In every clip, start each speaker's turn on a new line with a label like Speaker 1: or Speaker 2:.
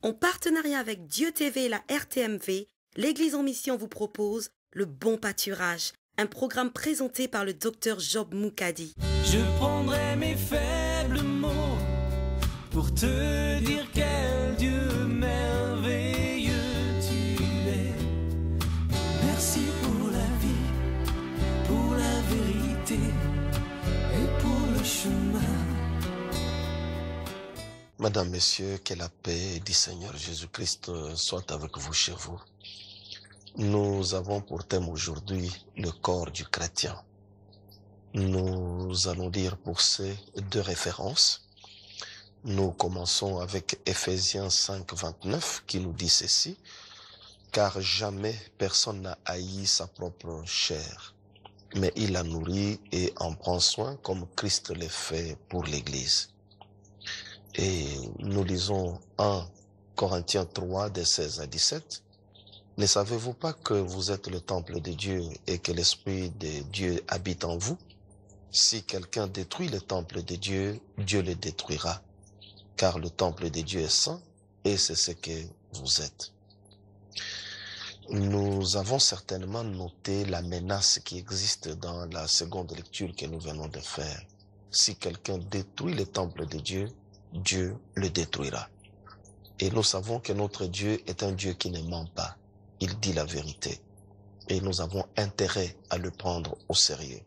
Speaker 1: En partenariat avec Dieu TV et la RTMV, l'Église en mission vous propose Le Bon Pâturage, un programme présenté par le docteur Job Moukadi.
Speaker 2: Je prendrai mes faibles mots pour te dire quel Dieu merveilleux tu es. Merci pour la vie, pour la vérité et pour le chemin.
Speaker 3: Madame, Messieurs, que la paix du Seigneur Jésus-Christ soit avec vous chez vous. Nous avons pour thème aujourd'hui le corps du chrétien. Nous allons lire pour ces deux références. Nous commençons avec Ephésiens 5, 29 qui nous dit ceci. Car jamais personne n'a haï sa propre chair, mais il la nourrit et en prend soin comme Christ l'a fait pour l'Église. Et nous lisons 1 Corinthiens 3, des 16 à 17. Ne savez-vous pas que vous êtes le temple de Dieu et que l'Esprit de Dieu habite en vous? Si quelqu'un détruit le temple de Dieu, Dieu le détruira. Car le temple de Dieu est saint et c'est ce que vous êtes. Nous avons certainement noté la menace qui existe dans la seconde lecture que nous venons de faire. Si quelqu'un détruit le temple de Dieu, Dieu le détruira. Et nous savons que notre Dieu est un Dieu qui ne ment pas. Il dit la vérité. Et nous avons intérêt à le prendre au sérieux.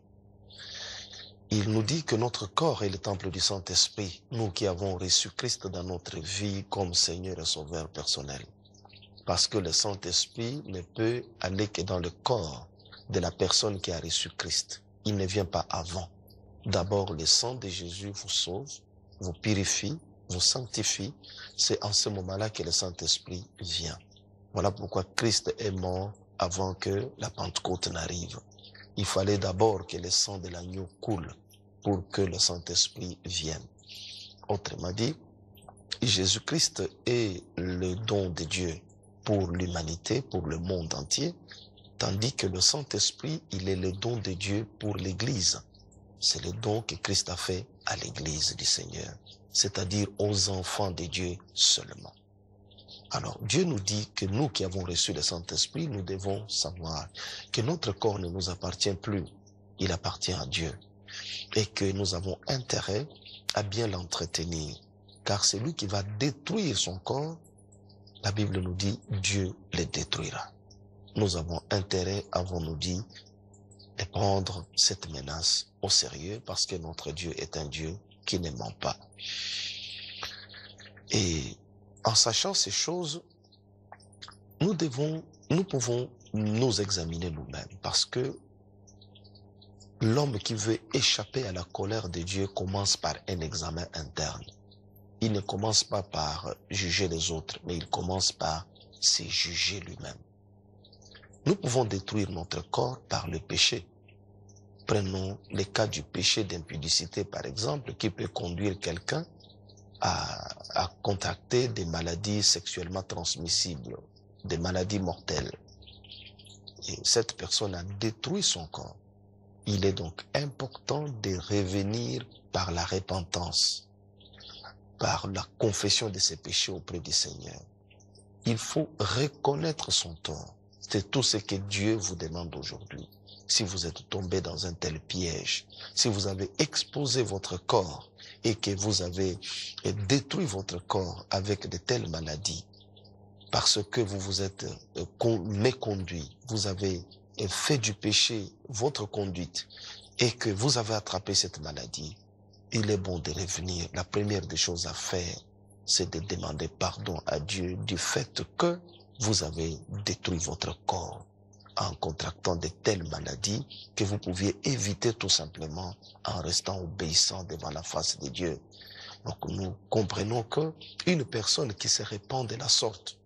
Speaker 3: Il nous dit que notre corps est le temple du Saint-Esprit, nous qui avons reçu Christ dans notre vie comme Seigneur et Sauveur personnel. Parce que le Saint-Esprit ne peut aller que dans le corps de la personne qui a reçu Christ. Il ne vient pas avant. D'abord, le sang de Jésus vous sauve, vous purifie, vous sanctifie. C'est en ce moment-là que le Saint-Esprit vient. Voilà pourquoi Christ est mort avant que la Pentecôte n'arrive. Il fallait d'abord que le sang de l'agneau coule pour que le Saint-Esprit vienne. Autrement dit, Jésus-Christ est le don de Dieu pour l'humanité, pour le monde entier, tandis que le Saint-Esprit, il est le don de Dieu pour l'Église. C'est le don que Christ a fait à l'Église du Seigneur, c'est-à-dire aux enfants de Dieu seulement. Alors, Dieu nous dit que nous qui avons reçu le Saint-Esprit, nous devons savoir que notre corps ne nous appartient plus, il appartient à Dieu, et que nous avons intérêt à bien l'entretenir, car celui qui va détruire son corps, la Bible nous dit, Dieu le détruira. Nous avons intérêt, avons-nous dit, de prendre cette menace au sérieux parce que notre Dieu est un Dieu qui ne ment pas. Et en sachant ces choses, nous pouvons nous examiner nous-mêmes parce que l'homme qui veut échapper à la colère de Dieu commence par un examen interne. Il ne commence pas par juger les autres, mais il commence par se juger lui-même. Nous pouvons détruire notre corps par le péché. Prenons le cas du péché d'impudicité, par exemple, qui peut conduire quelqu'un à contracter des maladies sexuellement transmissibles, des maladies mortelles. Et cette personne a détruit son corps. Il est donc important de revenir par la repentance, par la confession de ses péchés auprès du Seigneur. Il faut reconnaître son tort. C'est tout ce que Dieu vous demande aujourd'hui. Si vous êtes tombé dans un tel piège, si vous avez exposé votre corps et que vous avez détruit votre corps avec de telles maladies, parce que vous vous êtes méconduit, vous avez fait du péché votre conduite et que vous avez attrapé cette maladie, il est bon de revenir. La première des choses à faire, c'est de demander pardon à Dieu du fait que vous avez détruit votre corps en contractant de telles maladies que vous pouviez éviter tout simplement en restant obéissant devant la face de Dieu. Donc nous comprenons que une personne qui se répand de la sorte,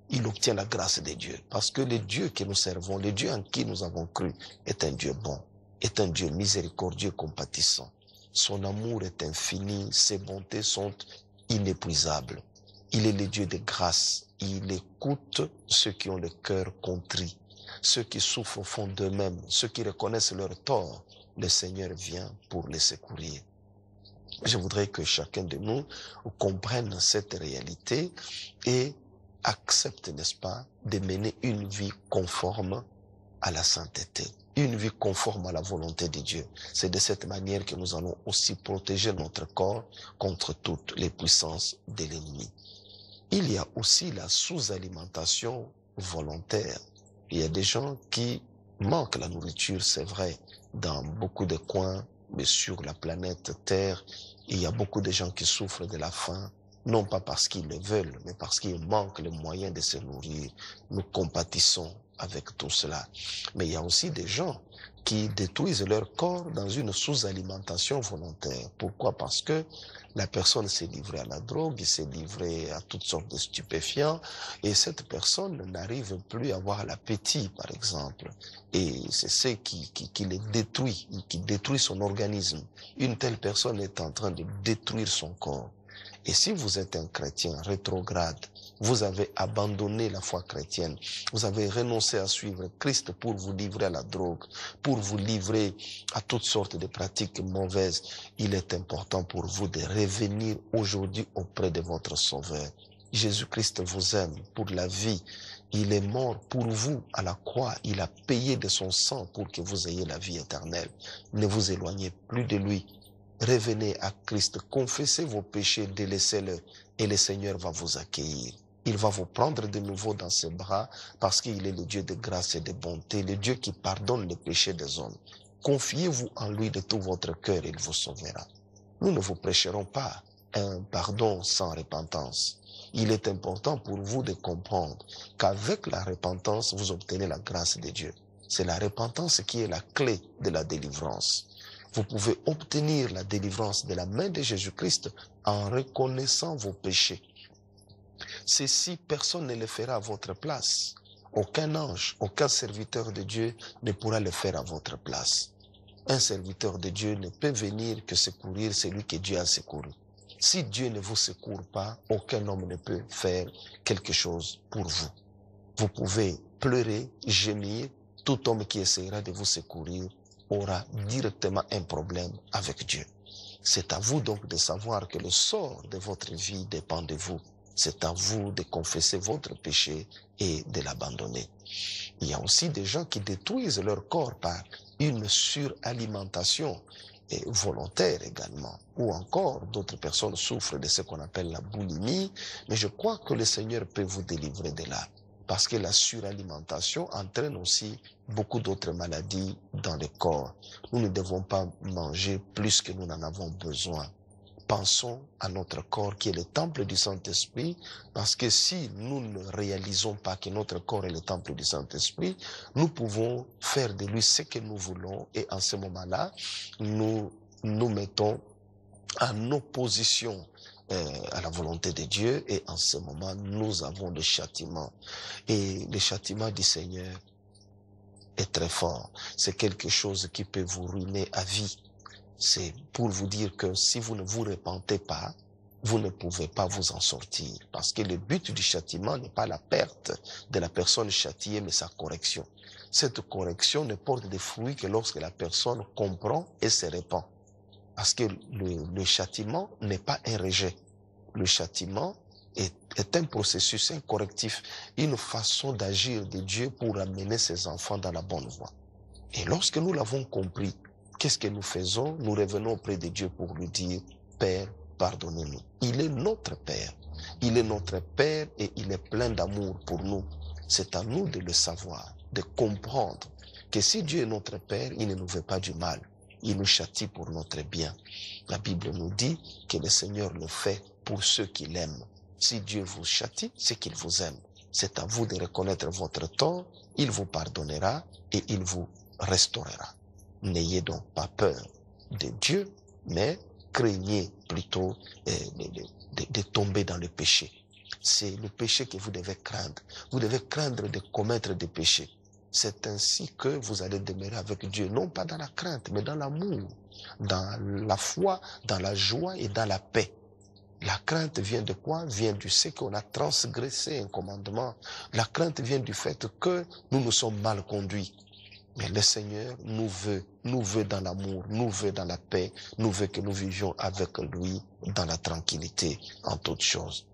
Speaker 3: il obtient la grâce de Dieu. Parce que le Dieu que nous servons, le Dieu en qui nous avons cru, est un Dieu bon, est un Dieu miséricordieux, compatissant. Son amour est infini, ses bontés sont inépuisables. Il est le Dieu de grâce. Il écoute ceux qui ont le cœur contrit, ceux qui souffrent au fond d'eux-mêmes, ceux qui reconnaissent leur tort. Le Seigneur vient pour les secourir. Je voudrais que chacun de nous comprenne cette réalité et accepte, n'est-ce pas, de mener une vie conforme à la sainteté, une vie conforme à la volonté de Dieu. C'est de cette manière que nous allons aussi protéger notre corps contre toutes les puissances de l'ennemi. Il y a aussi la sous-alimentation volontaire. Il y a des gens qui manquent la nourriture, c'est vrai, dans beaucoup de coins, mais sur la planète Terre, il y a beaucoup de gens qui souffrent de la faim, non pas parce qu'ils le veulent, mais parce qu'ils manquent les moyens de se nourrir. Nous compatissons avec tout cela. Mais il y a aussi des gens qui détruisent leur corps dans une sous-alimentation volontaire. Pourquoi? Parce que la personne s'est livrée à la drogue, s'est livrée à toutes sortes de stupéfiants, et cette personne n'arrive plus à avoir l'appétit, par exemple. Et c'est ce qui le détruit, qui détruit son organisme. Une telle personne est en train de détruire son corps. Et si vous êtes un chrétien rétrograde, vous avez abandonné la foi chrétienne, vous avez renoncé à suivre Christ pour vous livrer à la drogue, pour vous livrer à toutes sortes de pratiques mauvaises, il est important pour vous de revenir aujourd'hui auprès de votre Sauveur. Jésus-Christ vous aime pour la vie. Il est mort pour vous à la croix. Il a payé de son sang pour que vous ayez la vie éternelle. Ne vous éloignez plus de lui. Revenez à Christ, confessez vos péchés, délaissez-le et le Seigneur va vous accueillir. Il va vous prendre de nouveau dans ses bras parce qu'il est le Dieu de grâce et de bonté, le Dieu qui pardonne les péchés des hommes. Confiez-vous en lui de tout votre cœur et il vous sauvera. Nous ne vous prêcherons pas un pardon sans repentance. Il est important pour vous de comprendre qu'avec la repentance, vous obtenez la grâce de Dieu. C'est la repentance qui est la clé de la délivrance. Vous pouvez obtenir la délivrance de la main de Jésus-Christ en reconnaissant vos péchés. Ceci, personne ne le fera à votre place. Aucun ange, aucun serviteur de Dieu ne pourra le faire à votre place. Un serviteur de Dieu ne peut venir que secourir celui que Dieu a secouru. Si Dieu ne vous secourt pas, aucun homme ne peut faire quelque chose pour vous. Vous pouvez pleurer, gémir, tout homme qui essaiera de vous secourir aura directement un problème avec Dieu. C'est à vous donc de savoir que le sort de votre vie dépend de vous. C'est à vous de confesser votre péché et de l'abandonner. Il y a aussi des gens qui détruisent leur corps par une suralimentation et volontaire également. Ou encore, d'autres personnes souffrent de ce qu'on appelle la boulimie, mais je crois que le Seigneur peut vous délivrer de là. Parce que la suralimentation entraîne aussi beaucoup d'autres maladies dans le corps. Nous ne devons pas manger plus que nous n'en avons besoin. Pensons à notre corps qui est le temple du Saint-Esprit, parce que si nous ne réalisons pas que notre corps est le temple du Saint-Esprit, nous pouvons faire de lui ce que nous voulons et en ce moment-là, nous nous mettons en opposition à la volonté de Dieu et en ce moment, nous avons le châtiment. Et le châtiment du Seigneur est très fort. C'est quelque chose qui peut vous ruiner à vie. C'est pour vous dire que si vous ne vous repentez pas, vous ne pouvez pas vous en sortir. Parce que le but du châtiment n'est pas la perte de la personne châtiée, mais sa correction. Cette correction ne porte des fruits que lorsque la personne comprend et se repent. Parce que le châtiment n'est pas un rejet. Le châtiment est un processus, un correctif, une façon d'agir de Dieu pour amener ses enfants dans la bonne voie. Et lorsque nous l'avons compris, qu'est-ce que nous faisons? Nous revenons auprès de Dieu pour lui dire, Père, pardonnez-nous. Il est notre Père. Il est notre Père et il est plein d'amour pour nous. C'est à nous de le savoir, de comprendre que si Dieu est notre Père, il ne nous veut pas du mal. Il nous châtie pour notre bien. La Bible nous dit que le Seigneur le fait pour ceux qui l'aiment. Si Dieu vous châtie, c'est qu'il vous aime. C'est à vous de reconnaître votre tort, il vous pardonnera et il vous restaurera. N'ayez donc pas peur de Dieu, mais craignez plutôt de tomber dans le péché. C'est le péché que vous devez craindre. Vous devez craindre de commettre des péchés. C'est ainsi que vous allez demeurer avec Dieu, non pas dans la crainte, mais dans l'amour, dans la foi, dans la joie et dans la paix. La crainte vient de quoi? Vient du fait qu'on a transgressé un commandement. La crainte vient du fait que nous nous sommes mal conduits. Mais le Seigneur nous veut dans l'amour, nous veut dans la paix, nous veut que nous vivions avec lui dans la tranquillité en toutes choses.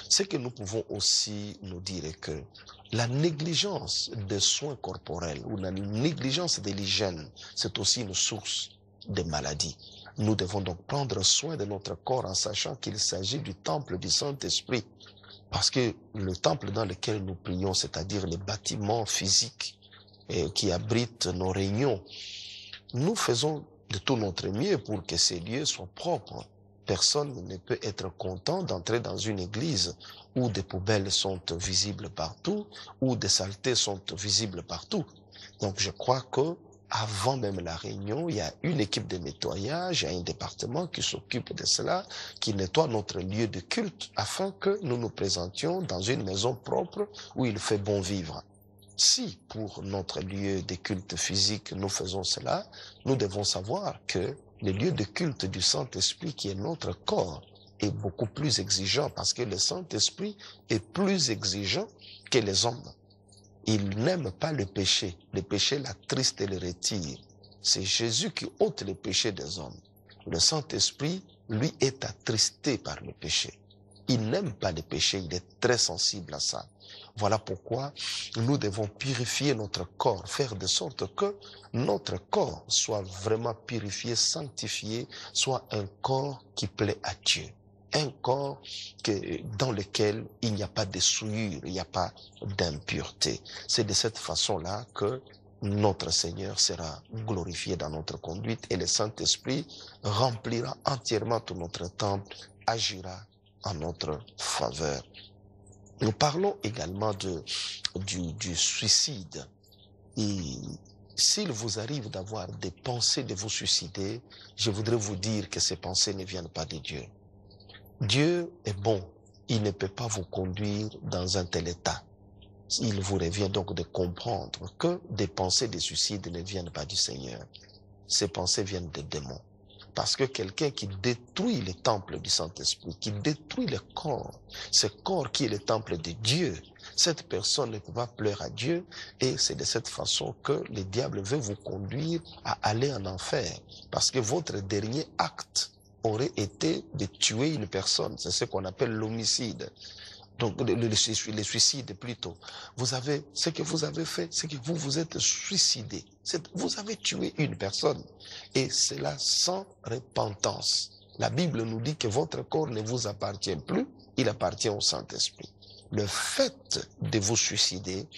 Speaker 3: Ce que nous pouvons aussi nous dire est que la négligence des soins corporels ou la négligence de l'hygiène, c'est aussi une source de maladies. Nous devons donc prendre soin de notre corps en sachant qu'il s'agit du temple du Saint-Esprit. Parce que le temple dans lequel nous prions, c'est-à-dire les bâtiments physiques qui abritent nos réunions, nous faisons de tout notre mieux pour que ces lieux soient propres. Personne ne peut être content d'entrer dans une église où des poubelles sont visibles partout, où des saletés sont visibles partout. Donc je crois que avant même la réunion, il y a une équipe de nettoyage, il y a un département qui s'occupe de cela, qui nettoie notre lieu de culte afin que nous nous présentions dans une maison propre où il fait bon vivre. Si pour notre lieu de culte physique nous faisons cela, nous devons savoir que le lieu de culte du Saint-Esprit qui est notre corps est beaucoup plus exigeant parce que le Saint-Esprit est plus exigeant que les hommes. Il n'aime pas le péché l'attriste et le retire. C'est Jésus qui ôte les péchés des hommes. Le Saint-Esprit, lui, est attristé par le péché. Il n'aime pas le péché, il est très sensible à ça. Voilà pourquoi nous devons purifier notre corps, faire de sorte que notre corps soit vraiment purifié, sanctifié, soit un corps qui plaît à Dieu. Un corps dans lequel il n'y a pas de souillure, il n'y a pas d'impureté. C'est de cette façon-là que notre Seigneur sera glorifié dans notre conduite et le Saint-Esprit remplira entièrement tout notre temple, agira en notre faveur. Nous parlons également du suicide. Et s'il vous arrive d'avoir des pensées de vous suicider, je voudrais vous dire que ces pensées ne viennent pas de Dieu. Dieu est bon. Il ne peut pas vous conduire dans un tel état. Il vous revient donc de comprendre que des pensées de suicide ne viennent pas du Seigneur. Ces pensées viennent des démons. Parce que quelqu'un qui détruit le temple du Saint-Esprit, qui détruit le corps, ce corps qui est le temple de Dieu, cette personne ne peut pas pleurer à Dieu et c'est de cette façon que le diable veut vous conduire à aller en enfer. Parce que votre dernier acte aurait été de tuer une personne. C'est ce qu'on appelle l'homicide. Donc, le suicide plutôt. Ce que vous avez fait, c'est que vous vous êtes suicidé. Vous avez tué une personne. Et cela sans repentance. La Bible nous dit que votre corps ne vous appartient plus, il appartient au Saint-Esprit. Le fait de vous suicider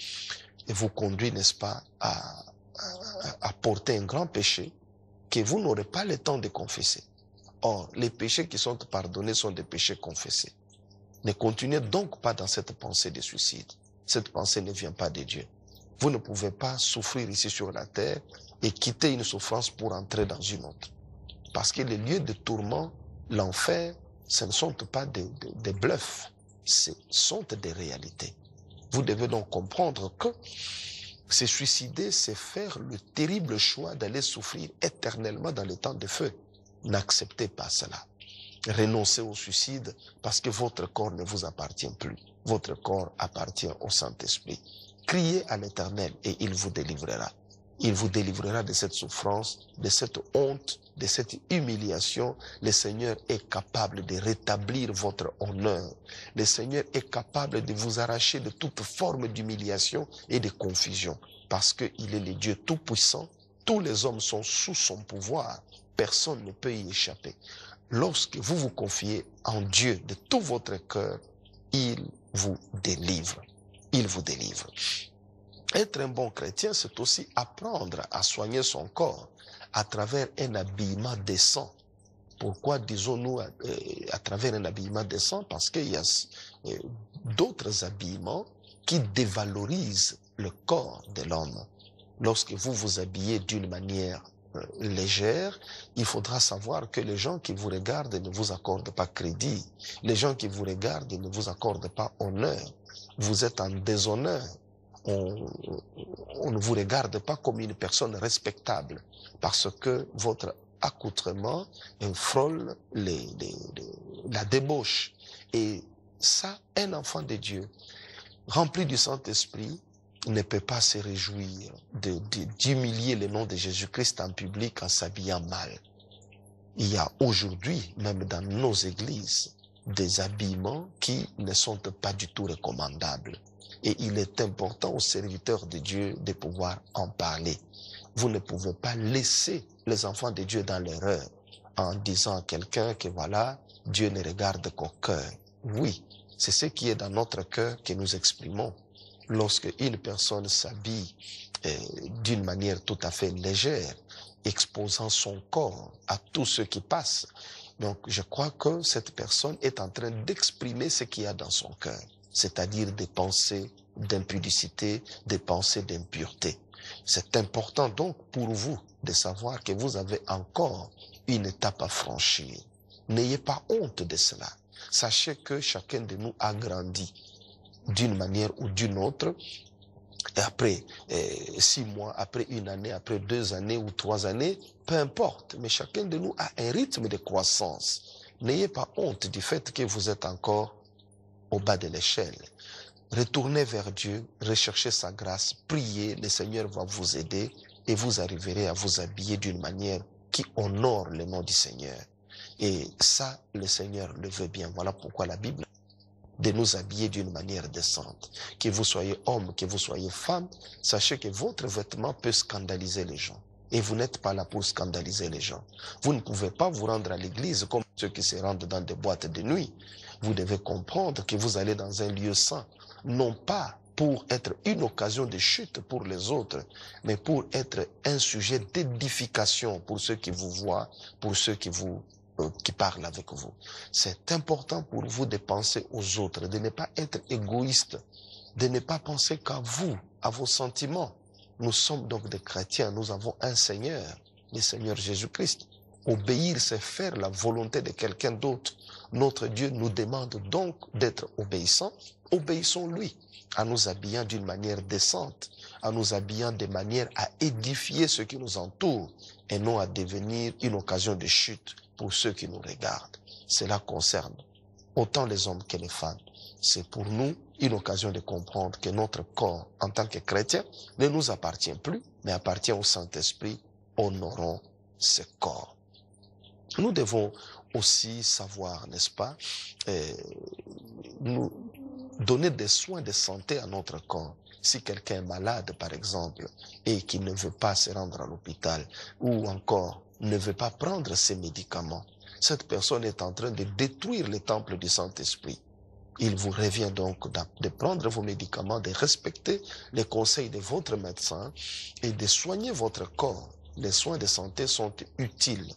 Speaker 3: vous conduit, n'est-ce pas, à porter un grand péché que vous n'aurez pas le temps de confesser. Or, les péchés qui sont pardonnés sont des péchés confessés. Ne continuez donc pas dans cette pensée de suicide. Cette pensée ne vient pas de Dieu. Vous ne pouvez pas souffrir ici sur la terre et quitter une souffrance pour entrer dans une autre. Parce que les lieux de tourment, l'enfer, ce ne sont pas des bluffs, ce sont des réalités. Vous devez donc comprendre que se suicider, c'est faire le terrible choix d'aller souffrir éternellement dans le temps de feu. N'acceptez pas cela. Renoncez au suicide parce que votre corps ne vous appartient plus. Votre corps appartient au Saint-Esprit. Criez à l'Éternel et il vous délivrera. Il vous délivrera de cette souffrance, de cette honte, de cette humiliation. Le Seigneur est capable de rétablir votre honneur. Le Seigneur est capable de vous arracher de toute forme d'humiliation et de confusion parce qu'il est le Dieu tout-puissant. Tous les hommes sont sous son pouvoir. Personne ne peut y échapper. Lorsque vous vous confiez en Dieu de tout votre cœur, il vous délivre. Il vous délivre. Être un bon chrétien, c'est aussi apprendre à soigner son corps à travers un habillement décent. Pourquoi disons-nous à travers un habillement décent? Parce qu'il y a d'autres habillements qui dévalorisent le corps de l'homme. Lorsque vous vous habillez d'une manière légère, il faudra savoir que les gens qui vous regardent ne vous accordent pas crédit. Les gens qui vous regardent ne vous accordent pas honneur. Vous êtes en déshonneur. On ne vous regarde pas comme une personne respectable parce que votre accoutrement frôle la débauche. Et ça, un enfant de Dieu, rempli du Saint-Esprit, ne peut pas se réjouir d'humilier le nom de Jésus-Christ en public en s'habillant mal. Il y a aujourd'hui, même dans nos églises, des habillements qui ne sont pas du tout recommandables. Et il est important aux serviteurs de Dieu de pouvoir en parler. Vous ne pouvez pas laisser les enfants de Dieu dans l'erreur en disant à quelqu'un que voilà, Dieu ne regarde qu'au cœur. Oui, c'est ce qui est dans notre cœur que nous exprimons. Lorsque une personne s'habille d'une manière tout à fait légère, exposant son corps à tout ce qui passe, donc je crois que cette personne est en train d'exprimer ce qu'il y a dans son cœur, c'est-à-dire des pensées d'impudicité, des pensées d'impureté. C'est important donc pour vous de savoir que vous avez encore une étape à franchir. N'ayez pas honte de cela. Sachez que chacun de nous a grandi d'une manière ou d'une autre. Et après 6 mois, après 1 année, après 2 années ou 3 années, peu importe. Mais chacun de nous a un rythme de croissance. N'ayez pas honte du fait que vous êtes encore au bas de l'échelle. Retournez vers Dieu, recherchez sa grâce, priez, le Seigneur va vous aider et vous arriverez à vous habiller d'une manière qui honore le nom du Seigneur. Et ça, le Seigneur le veut bien. Voilà pourquoi la Bible de nous habiller d'une manière décente. Que vous soyez homme, que vous soyez femme, sachez que votre vêtement peut scandaliser les gens. Et vous n'êtes pas là pour scandaliser les gens. Vous ne pouvez pas vous rendre à l'église comme ceux qui se rendent dans des boîtes de nuit. Vous devez comprendre que vous allez dans un lieu saint, non pas pour être une occasion de chute pour les autres, mais pour être un sujet d'édification pour ceux qui vous voient, pour ceux qui parlent avec vous. C'est important pour vous de penser aux autres, de ne pas être égoïste, de ne pas penser qu'à vous, à vos sentiments. Nous sommes donc des chrétiens, nous avons un Seigneur, le Seigneur Jésus-Christ. Obéir, c'est faire la volonté de quelqu'un d'autre. Notre Dieu nous demande donc d'être obéissants. Obéissons-lui en nous habillant d'une manière décente, en nous habillant de manière à édifier ceux qui nous entourent et non à devenir une occasion de chute pour ceux qui nous regardent. Cela concerne autant les hommes que les femmes. C'est pour nous une occasion de comprendre que notre corps, en tant que chrétien, ne nous appartient plus, mais appartient au Saint-Esprit. Honorons ce corps. Nous devons aussi savoir, n'est-ce pas, nous donner des soins de santé à notre corps. Si quelqu'un est malade, par exemple, et qui ne veut pas se rendre à l'hôpital, ou encore ne veut pas prendre ses médicaments, cette personne est en train de détruire le temple du Saint-Esprit. Il vous revient donc de prendre vos médicaments, de respecter les conseils de votre médecin et de soigner votre corps. Les soins de santé sont utiles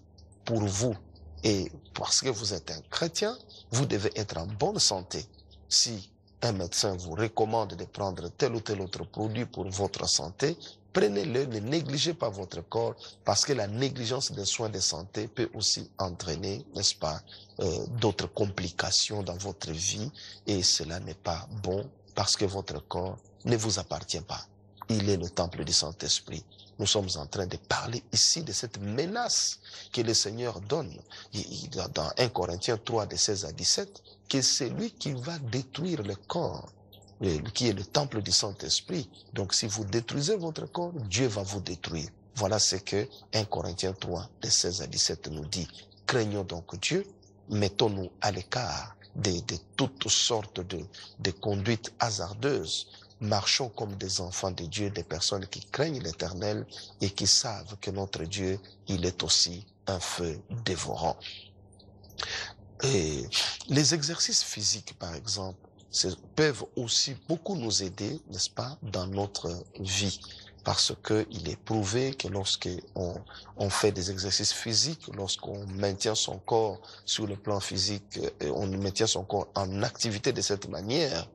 Speaker 3: pour vous. Et parce que vous êtes un chrétien, vous devez être en bonne santé. Si un médecin vous recommande de prendre tel ou tel autre produit pour votre santé, prenez-le, ne négligez pas votre corps, parce que la négligence des soins de santé peut aussi entraîner, n'est-ce pas, d'autres complications dans votre vie, et cela n'est pas bon, parce que votre corps ne vous appartient pas. Il est le temple du Saint-Esprit. Nous sommes en train de parler ici de cette menace que le Seigneur donne dans 1 Corinthiens 3, de 16 à 17, que c'est lui qui va détruire le corps, qui est le temple du Saint-Esprit. Donc si vous détruisez votre corps, Dieu va vous détruire. Voilà ce que 1 Corinthiens 3, de 16 à 17 nous dit. Craignons donc Dieu, mettons-nous à l'écart de toutes sortes de conduites hasardeuses. Marchons comme des enfants de Dieu, des personnes qui craignent l'Éternel et qui savent que notre Dieu, il est aussi un feu dévorant. Et les exercices physiques, par exemple, peuvent aussi beaucoup nous aider, n'est-ce pas, dans notre vie. Parce que il est prouvé que lorsqu'on fait des exercices physiques, lorsqu'on maintient son corps sur le plan physique, on maintient son corps en activité de cette manière,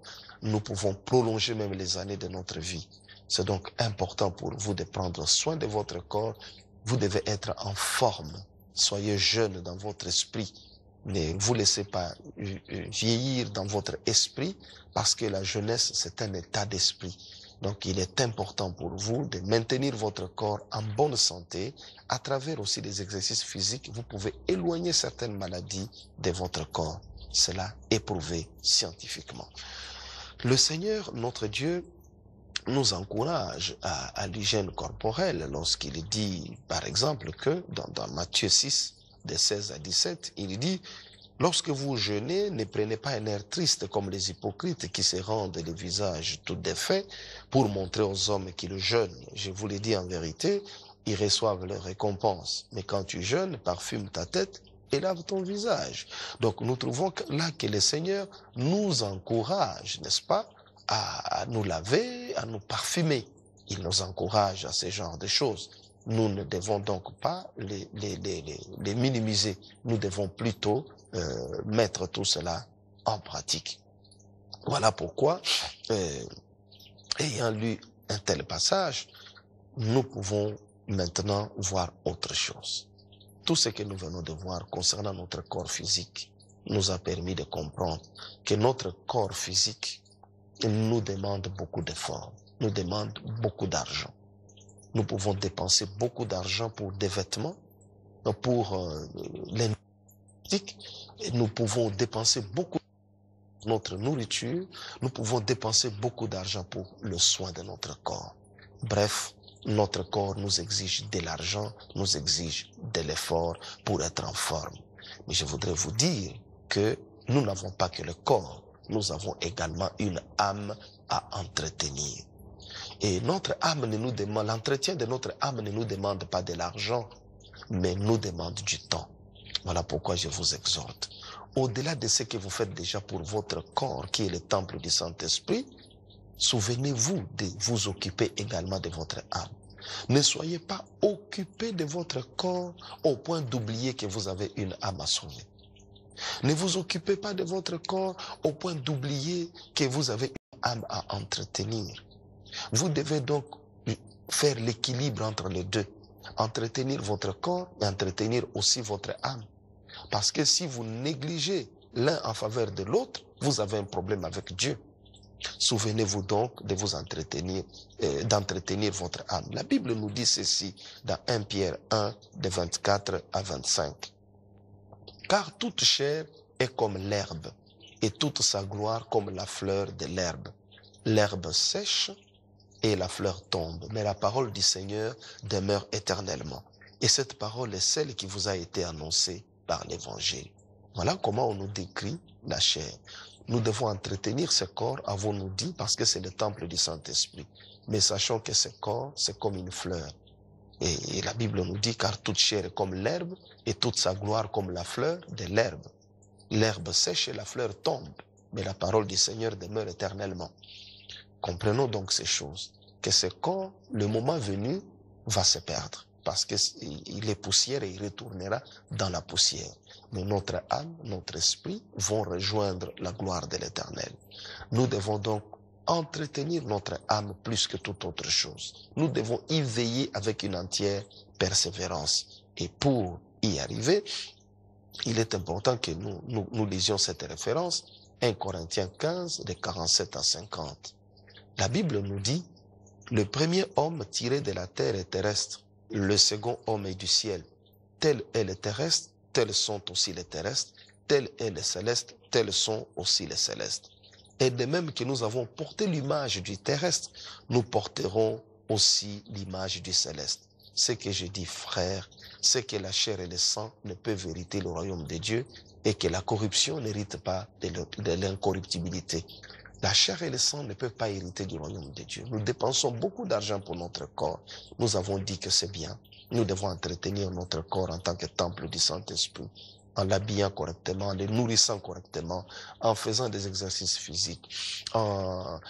Speaker 3: nous pouvons prolonger même les années de notre vie. C'est donc important pour vous de prendre soin de votre corps. Vous devez être en forme. Soyez jeune dans votre esprit. Ne vous laissez pas vieillir dans votre esprit, parce que la jeunesse, c'est un état d'esprit. Donc, il est important pour vous de maintenir votre corps en bonne santé. À travers aussi des exercices physiques, vous pouvez éloigner certaines maladies de votre corps. Cela est prouvé scientifiquement. Le Seigneur, notre Dieu, nous encourage à l'hygiène corporelle lorsqu'il dit, par exemple, que dans Matthieu 6, de 16 à 17, il dit « Lorsque vous jeûnez, ne prenez pas un air triste comme les hypocrites qui se rendent le visage tout défait pour montrer aux hommes qu'ils jeûnent. Je vous le dis en vérité, ils reçoivent leur récompense. Mais quand tu jeûnes, parfume ta tête et lave ton visage. » Donc nous trouvons là que le Seigneur nous encourage, n'est-ce pas, à nous laver, à nous parfumer. Il nous encourage à ce genre de choses. Nous ne devons donc pas les minimiser. Nous devons plutôt mettre tout cela en pratique. Voilà pourquoi, ayant lu un tel passage, nous pouvons maintenant voir autre chose. Tout ce que nous venons de voir concernant notre corps physique nous a permis de comprendre que notre corps physique nous demande beaucoup d'efforts, nous demande beaucoup d'argent. Nous pouvons dépenser beaucoup d'argent pour des vêtements, pour l'énergie. Nous pouvons dépenser beaucoup de notre nourriture. Nous pouvons dépenser beaucoup d'argent pour le soin de notre corps. Bref, notre corps nous exige de l'argent, nous exige de l'effort pour être en forme. Mais je voudrais vous dire que nous n'avons pas que le corps, nous avons également une âme à entretenir. Et notre âme ne nous demande, l'entretien de notre âme ne nous demande pas de l'argent, mais nous demande du temps. Voilà pourquoi je vous exhorte. Au-delà de ce que vous faites déjà pour votre corps, qui est le temple du Saint-Esprit, souvenez-vous de vous occuper également de votre âme. Ne soyez pas occupés de votre corps au point d'oublier que vous avez une âme à sauver. Ne vous occupez pas de votre corps au point d'oublier que vous avez une âme à entretenir. Vous devez donc faire l'équilibre entre les deux. Entretenir votre corps et entretenir aussi votre âme. Parce que si vous négligez l'un en faveur de l'autre, vous avez un problème avec Dieu. Souvenez-vous donc de vous entretenir, d'entretenir votre âme. La Bible nous dit ceci dans 1 Pierre 1, de 24 à 25. Car toute chair est comme l'herbe, et toute sa gloire comme la fleur de l'herbe. L'herbe sèche et la fleur tombe, mais la parole du Seigneur demeure éternellement. Et cette parole est celle qui vous a été annoncée par l'Évangile. Voilà comment on nous décrit la chair. Nous devons entretenir ce corps, avons-nous dit, parce que c'est le temple du Saint-Esprit. Mais sachons que ce corps, c'est comme une fleur. Et la Bible nous dit, car toute chair est comme l'herbe, et toute sa gloire comme la fleur de l'herbe. L'herbe sèche et la fleur tombe, mais la parole du Seigneur demeure éternellement. Comprenons donc ces choses, que ce corps, le moment venu, va se perdre, parce qu'il est poussière et il retournera dans la poussière. Mais notre âme, notre esprit vont rejoindre la gloire de l'Éternel. Nous devons donc entretenir notre âme plus que toute autre chose. Nous devons y veiller avec une entière persévérance. Et pour y arriver, il est important que nous lisions cette référence, 1 Corinthiens 15, de 47 à 50. La Bible nous dit, le premier homme tiré de la terre est terrestre, le second homme est du ciel. Tel est le terrestre, tels sont aussi les terrestres, tel est le céleste, tels sont aussi les célestes. Et de même que nous avons porté l'image du terrestre, nous porterons aussi l'image du céleste. Ce que je dis, frère, c'est que la chair et le sang ne peuvent hériter le royaume de Dieu et que la corruption n'hérite pas de l'incorruptibilité. La chair et le sang ne peuvent pas hériter du royaume de Dieu. Nous dépensons beaucoup d'argent pour notre corps. Nous avons dit que c'est bien. Nous devons entretenir notre corps en tant que temple du Saint-Esprit, en l'habillant correctement, en le nourrissant correctement, en faisant des exercices physiques, en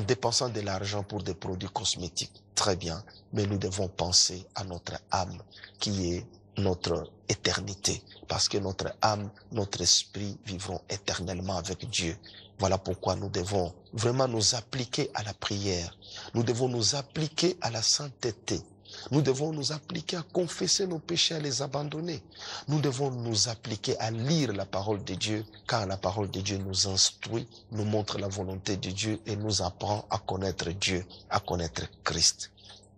Speaker 3: dépensant de l'argent pour des produits cosmétiques. Très bien, mais nous devons penser à notre âme qui est notre éternité, parce que notre âme, notre esprit vivront éternellement avec Dieu. Voilà pourquoi nous devons vraiment nous appliquer à la prière. Nous devons nous appliquer à la sainteté. Nous devons nous appliquer à confesser nos péchés, à les abandonner. Nous devons nous appliquer à lire la parole de Dieu, car la parole de Dieu nous instruit, nous montre la volonté de Dieu et nous apprend à connaître Dieu, à connaître Christ.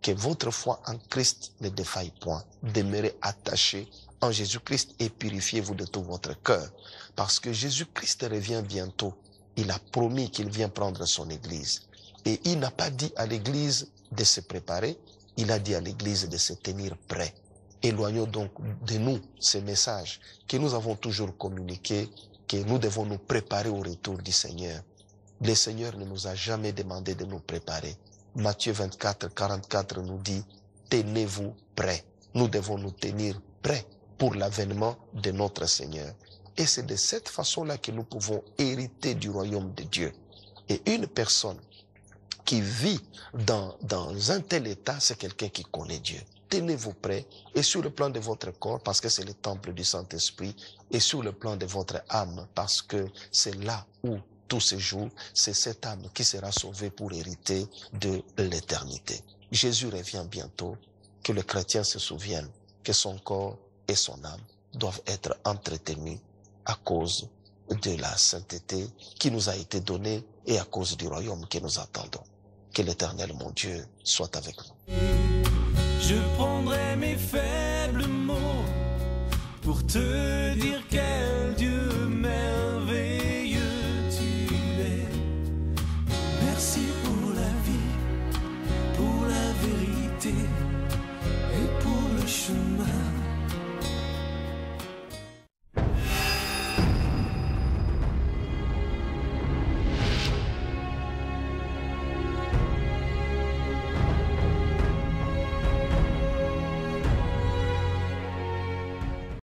Speaker 3: Que votre foi en Christ ne défaille point. Demeurez attachés en Jésus-Christ et purifiez-vous de tout votre cœur. Parce que Jésus-Christ revient bientôt. Il a promis qu'il vient prendre son Église. Et il n'a pas dit à l'Église de se préparer, il a dit à l'Église de se tenir prêt. Éloignons donc de nous ces messages que nous avons toujours communiqués, que nous devons nous préparer au retour du Seigneur. Le Seigneur ne nous a jamais demandé de nous préparer. Matthieu 24, 44 nous dit, tenez-vous prêts. Nous devons nous tenir prêts pour l'avènement de notre Seigneur. Et c'est de cette façon-là que nous pouvons hériter du royaume de Dieu. Et une personne qui vit dans un tel état, c'est quelqu'un qui connaît Dieu. Tenez-vous prêts, et sur le plan de votre corps, parce que c'est le temple du Saint-Esprit, et sur le plan de votre âme, parce que c'est là où tout se joue, c'est cette âme qui sera sauvée pour hériter de l'éternité. Jésus revient bientôt, que le chrétien se souvienne que son corps et son âme doivent être entretenus à cause de la sainteté qui nous a été donnée et à cause du royaume que nous attendons. Que l'Éternel, mon Dieu, soit avec nous.
Speaker 2: Je prendrai mes faibles mots pour te dire qu'elle